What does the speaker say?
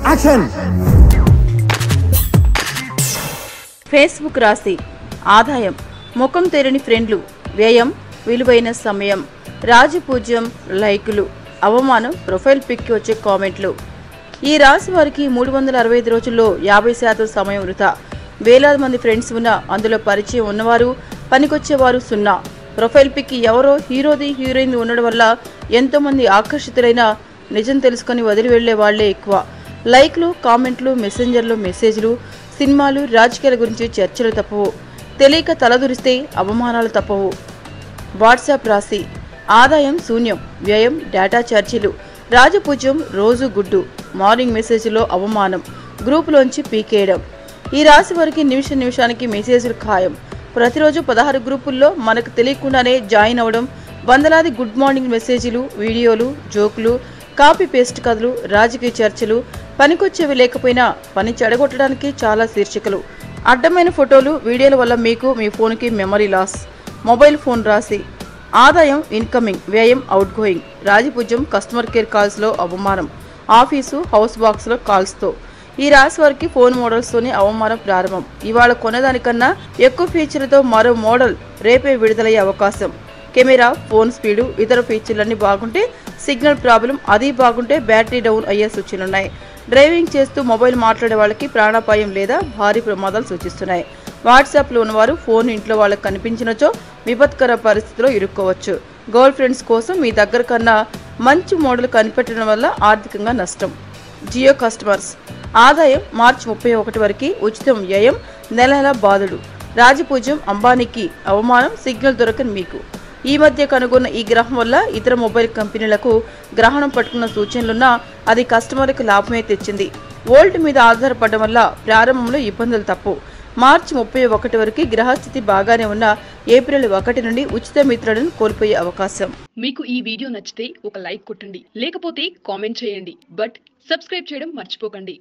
Action. Facebook రాశి ఆదాయం ముఖం తెరని ఫ్రెండ్లు, వ్యయం విలువైన సమయం, రాజపూజ్యం లైకులు, అవమానం ప్రొఫైల్ పిక్కి వచ్చే కామెంట్లు. ఈ రాశి వారికి 365 రోజుల్లో 50% సమయం వృధా. వేలాది మంది ఫ్రెండ్స్ ఉన్నా అందులో పరిచయం ఉన్నవారు, పనికొచ్చేవారు సున్నా. ప్రొఫైల్ పిక్ ఎవరో హీరోది హీరోయిన్ ఉండడం వల్ల ఎంతోమంది ఆకర్షితులైన నిజం తెలుసుకొని వదిలి వెళ్లే వాళ్లే ఎక్కువ. లైక్లు, కామెంట్లు, మెసెంజర్లు మెసేజ్లు, సినిమాలు, రాజకీయాల గురించి చర్చలు తప్పవు. తెలియక తలదురిస్తే అవమానాలు తప్పవు. వాట్సాప్ రాశి ఆదాయం శూన్యం, వ్యయం డేటా ఛార్జీలు, రాజపూజ్యం రోజు గుడ్డు, మార్నింగ్ మెసేజ్లో అవమానం, గ్రూపులోంచి పీకేయడం. ఈ రాశి వారికి నిమిషానికి మెసేజ్లు ఖాయం. ప్రతిరోజు 16 గ్రూపుల్లో మనకు తెలియకుండానే జాయిన్ అవ్వడం, వందలాది గుడ్ మార్నింగ్ మెసేజ్లు, వీడియోలు, జోకులు, కాపీ పేస్ట్ కథలు, రాజకీయ చర్చలు, పనికొచ్చేవి లేకపోయినా పని చెడగొట్టడానికి చాలా శీర్షికలు, అడ్డమైన ఫోటోలు, వీడియోల వల్ల మీకు మీ ఫోన్కి మెమరీ లాస్. మొబైల్ ఫోన్ రాశి ఆదాయం ఇన్కమింగ్, వ్యయం అవుట్ గోయింగ్, రాజపూజ్యం కస్టమర్ కేర్ కాల్స్లో అవమానం, ఆఫీసు హౌస్ బాక్స్లో కాల్స్తో. ఈ రాశి వారికి ఫోన్ మోడల్స్తోనే అవమానం ప్రారంభం. ఇవాళ కొనేదానికన్నా ఎక్కువ ఫీచర్లతో మరో మోడల్ రేపే విడుదలయ్యే అవకాశం. కెమెరా, ఫోన్ స్పీడు, ఇతర ఫీచర్లన్నీ బాగుంటే సిగ్నల్ ప్రాబ్లం, అది బాగుంటే బ్యాటరీ డౌన్ అయ్యే సూచనలున్నాయి. డ్రైవింగ్ చేస్తూ మొబైల్ మాట్లాడే వాళ్ళకి ప్రాణాపాయం లేదా భారీ ప్రమాదాలు సూచిస్తున్నాయి. వాట్సాప్లో ఉన్నవారు ఫోన్ ఇంట్లో వాళ్ళకి కనిపించినచో విపత్కర పరిస్థితిలో ఇరుక్కోవచ్చు. గర్ల్ ఫ్రెండ్స్ కోసం మీ దగ్గర కన్నా మంచి మోడల్ కనిపెట్టడం వల్ల ఆర్థికంగా నష్టం. జియో కస్టమర్స్ ఆదాయం మార్చి 31 వరకు ఉచితం, వ్యయం నెల నెల బాధుడు, రాజపూజ్యం అంబానీకి అవమానం, సిగ్నల్ దొరకని మీకు. ఈ మధ్య కనుగొన్న ఈ గ్రహం వల్ల ఇతర మొబైల్ కంపెనీలకు గ్రహణం పట్టుకున్న సూచనలున్నా అది కస్టమర్కి లాభమే తెచ్చింది. వోల్ట్ మీద ఆధారపడడం వల్ల ప్రారంభంలో ఇబ్బందులు తప్పు. మార్చి 31 వరకు గ్రహస్థితి బాగానే ఉన్న ఏప్రిల్ 1 నుండి ఉచిత మిత్రులను కోల్పోయే అవకాశం. మీకు ఈ వీడియో నచ్చితే ఒక లైక్ కొట్టండి, లేకపోతే కామెంట్ చేయండి. బట్ సబ్స్క్రైబ్ చేయడం మర్చిపోకండి.